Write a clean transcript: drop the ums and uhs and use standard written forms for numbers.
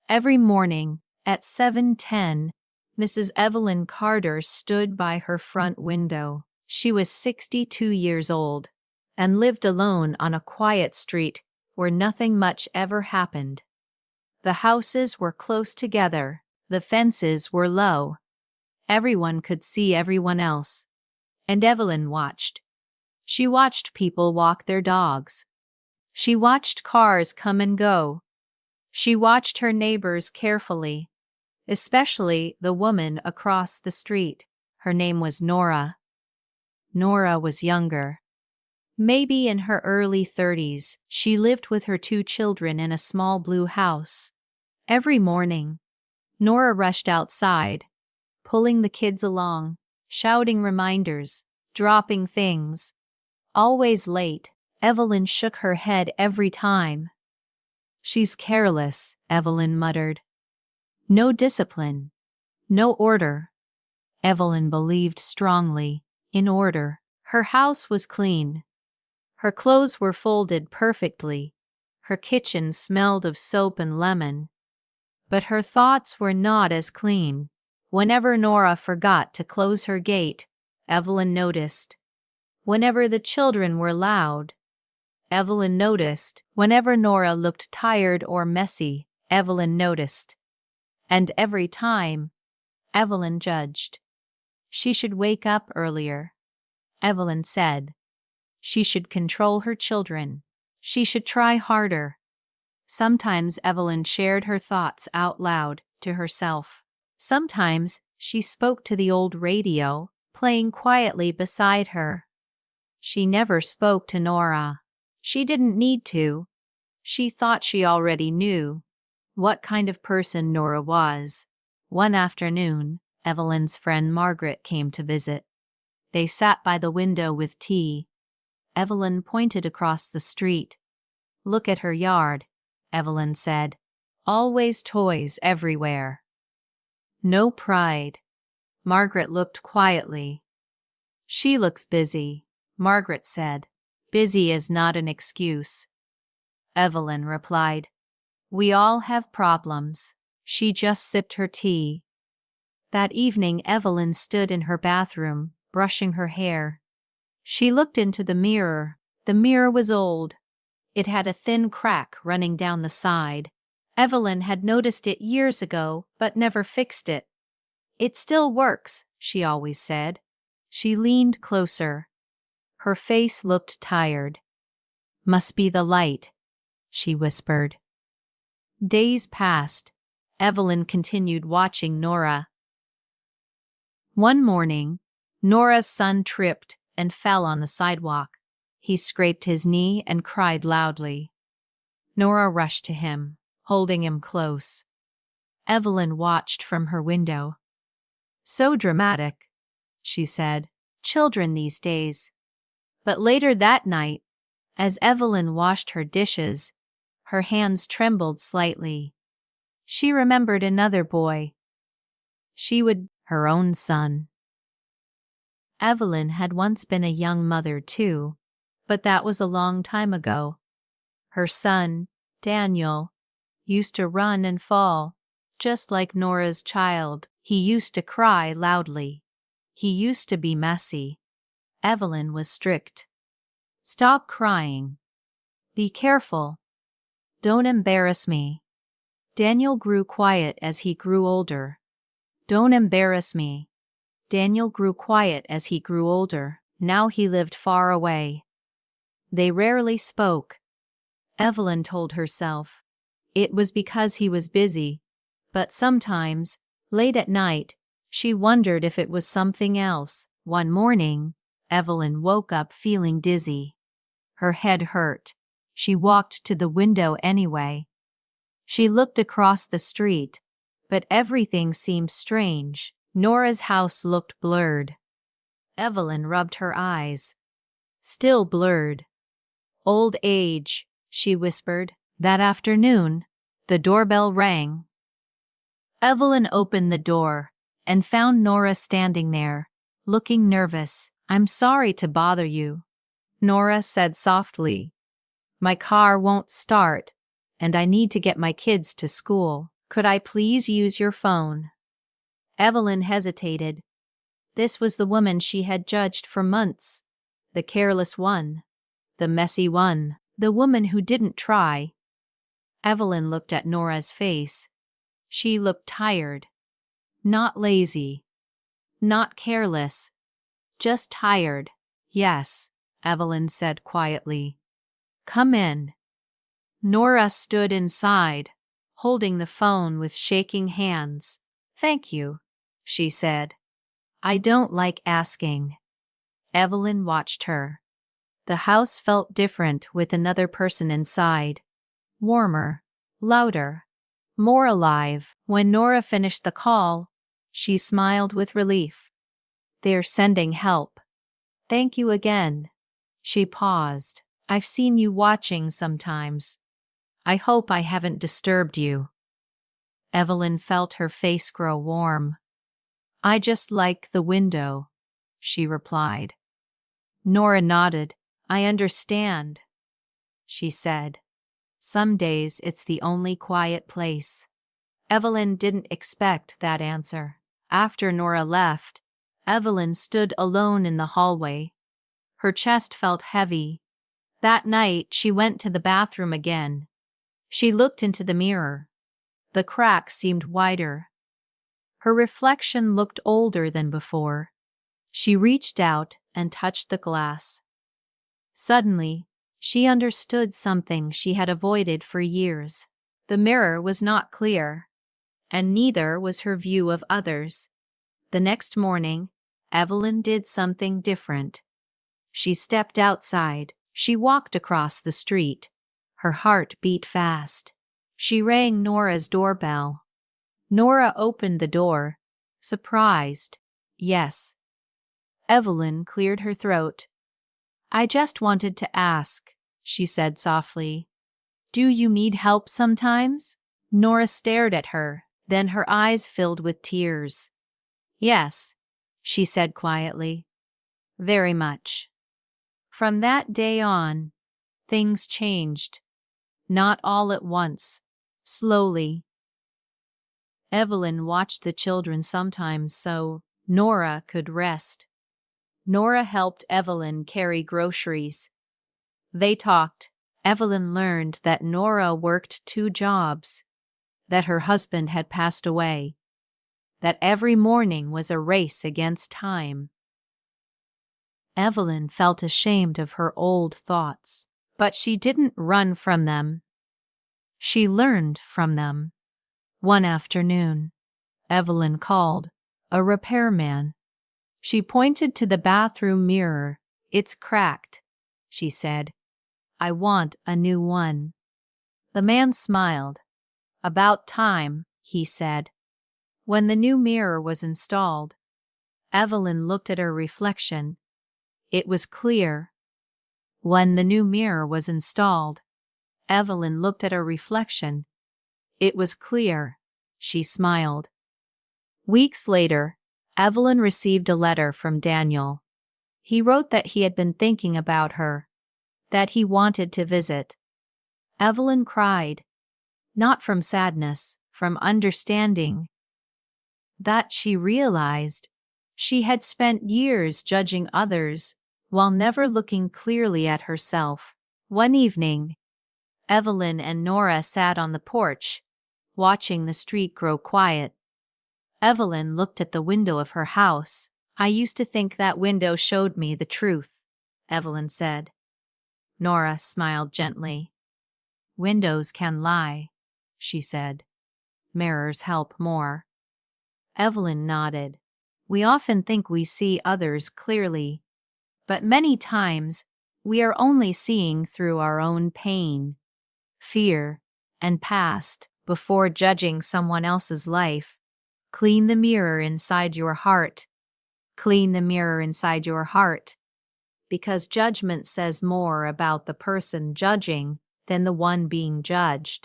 Every morning at 7:10, Mrs. Evelyn Carter stood by her front window. She was 62 years old and lived alone on a quiet street where nothing much ever happened. The houses were close together, the fences were low. Everyone could see everyone else, and Evelyn watched. She watched people walk their dogs. She watched cars come and go. She watched her neighbors carefully, especially the woman across the street. Her name was Nora. Nora was younger. Maybe in her early 30s, she lived with her 2 children in a small blue house. Every morning, Nora rushed outside, pulling the kids along, shouting reminders, dropping things. Always late, Evelyn shook her head every time. "She's careless," Evelyn muttered. "No discipline, no order." Evelyn believed strongly in order. Her house was clean. Her clothes were folded perfectly. Her kitchen smelled of soap and lemon. But her thoughts were not as clean. Whenever Nora forgot to close her gate, Evelyn noticed. Whenever the children were loud, Evelyn noticed. Whenever Nora looked tired or messy, Evelyn noticed. And every time, Evelyn judged. She should wake up earlier, Evelyn said. She should control her children. She should try harder. Sometimes Evelyn shared her thoughts out loud to herself. Sometimes she spoke to the old radio, playing quietly beside her. She never spoke to Nora. She didn't need to. She thought she already knew what kind of person Nora was. One afternoon, Evelyn's friend Margaret came to visit. They sat by the window with tea. Evelyn pointed across the street. "Look at her yard," Evelyn said. "Always toys everywhere." "No pride." Margaret looked quietly. "She looks busy," Margaret said. "Busy is not an excuse." Evelyn replied, "We all have problems." She just sipped her tea. That evening, Evelyn stood in her bathroom, brushing her hair. She looked into the mirror. The mirror was old. It had a thin crack running down the side. Evelyn had noticed it years ago, but never fixed it. "It still works," she always said. She leaned closer. Her face looked tired. "Must be the light," she whispered. Days passed. Evelyn continued watching Nora. One morning, Nora's son tripped and fell on the sidewalk. He scraped his knee and cried loudly. Nora rushed to him, holding him close. Evelyn watched from her window. "So dramatic," she said. "Children these days." But later that night, as Evelyn washed her dishes, her hands trembled slightly. She remembered another boy. Her own son. Evelyn had once been a young mother too, but that was a long time ago. Her son, Daniel, used to run and fall, just like Nora's child. He used to cry loudly. He used to be messy. Evelyn was strict. "Stop crying. Be careful. Don't embarrass me." Daniel grew quiet as he grew older. "Don't embarrass me." Daniel grew quiet as he grew older. Now he lived far away. They rarely spoke. Evelyn told herself it was because he was busy, but sometimes, late at night, she wondered if it was something else. One morning, Evelyn woke up feeling dizzy. Her head hurt. She walked to the window anyway. She looked across the street, but everything seemed strange. Nora's house looked blurred. Evelyn rubbed her eyes. Still blurred. "Old age," she whispered. That afternoon, the doorbell rang. Evelyn opened the door and found Nora standing there, looking nervous. "I'm sorry to bother you," Nora said softly. "My car won't start, and I need to get my kids to school. Could I please use your phone? Evelyn hesitated. This was the woman she had judged for months. The careless one. The messy one. The woman who didn't try. Evelyn looked at Nora's face. She looked tired. Not lazy. Not careless. Just tired. Yes, Evelyn said quietly. Come in. Nora stood inside, holding the phone with shaking hands. Thank you, she said. I don't like asking. Evelyn watched her. The house felt different with another person inside. Warmer, louder, more alive. When Nora finished the call, she smiled with relief. They're sending help. Thank you again. She paused. I've seen you watching sometimes. I hope I haven't disturbed you. Evelyn felt her face grow warm. I just like the window, she replied. Nora nodded. I understand, she said. Some days it's the only quiet place. Evelyn didn't expect that answer. After Nora left, Evelyn stood alone in the hallway. Her chest felt heavy. That night, she went to the bathroom again. She looked into the mirror. The crack seemed wider. Her reflection looked older than before. She reached out and touched the glass. Suddenly, she understood something she had avoided for years. The mirror was not clear, and neither was her view of others. The next morning, Evelyn did something different. She stepped outside. She walked across the street. Her heart beat fast. She rang Nora's doorbell. Nora opened the door, surprised. Yes. Evelyn cleared her throat. I just wanted to ask, she said softly. Do you need help sometimes? Nora stared at her, then her eyes filled with tears. Yes, she said quietly. Very much. From that day on, things changed. Not all at once, slowly. Evelyn watched the children sometimes so Nora could rest. Nora helped Evelyn carry groceries. They talked. Evelyn learned that Nora worked 2 jobs, that her husband had passed away, that every morning was a race against time. Evelyn felt ashamed of her old thoughts, but she didn't run from them. She learned from them. One afternoon, Evelyn called a repairman. She pointed to the bathroom mirror. It's cracked, she said. I want a new one. The man smiled. About time, he said. When the new mirror was installed, Evelyn looked at her reflection. It was clear. When the new mirror was installed, Evelyn looked at her reflection. It was clear. She smiled. Weeks later, Evelyn received a letter from Daniel. He wrote that he had been thinking about her, that he wanted to visit. Evelyn cried, not from sadness, from understanding. That she realized she had spent years judging others while never looking clearly at herself. One evening, Evelyn and Nora sat on the porch, watching the street grow quiet. Evelyn looked at the window of her house. I used to think that window showed me the truth, Evelyn said. Nora smiled gently. Windows can lie, she said. Mirrors help more. Evelyn nodded. We often think we see others clearly, but many times we are only seeing through our own pain, fear, and past before judging someone else's life. Clean the mirror inside your heart. Clean the mirror inside your heart, because judgment says more about the person judging than the one being judged.